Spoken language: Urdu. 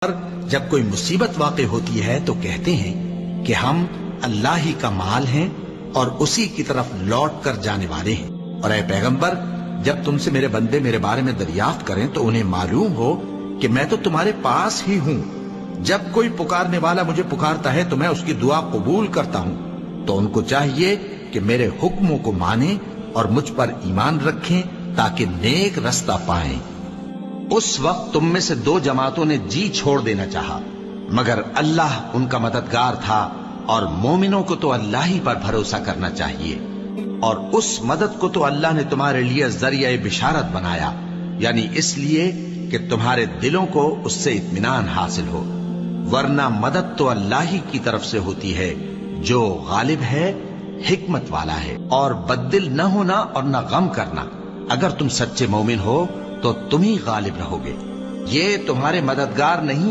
پر جب کوئی مصیبت واقع ہوتی ہے تو کہتے ہیں کہ ہم اللہ ہی کا مال ہیں اور اسی کی طرف لوٹ کر جانے والے ہیں۔ اور اے پیغمبر، جب تم سے میرے بندے میرے بارے میں دریافت کریں تو انہیں معلوم ہو کہ میں تو تمہارے پاس ہی ہوں۔ جب کوئی پکارنے والا مجھے پکارتا ہے تو میں اس کی دعا قبول کرتا ہوں، تو ان کو چاہیے کہ میرے حکموں کو مانیں اور مجھ پر ایمان رکھیں تاکہ نیک رستہ پائیں۔ اس وقت تم میں سے دو جماعتوں نے جی چھوڑ دینا چاہا، مگر اللہ ان کا مددگار تھا، اور مومنوں کو تو اللہ ہی پر بھروسہ کرنا چاہیے۔ اور اس مدد کو تو اللہ نے تمہارے لیے ذریعہ بشارت بنایا، یعنی اس لیے کہ تمہارے دلوں کو اس سے اطمینان حاصل ہو، ورنہ مدد تو اللہ ہی کی طرف سے ہوتی ہے جو غالب ہے، حکمت والا ہے۔ اور بددل نہ ہونا اور نہ غم کرنا، اگر تم سچے مومن ہو تو تم ہی غالب رہو گے۔ یہ تمہارے مددگار نہیں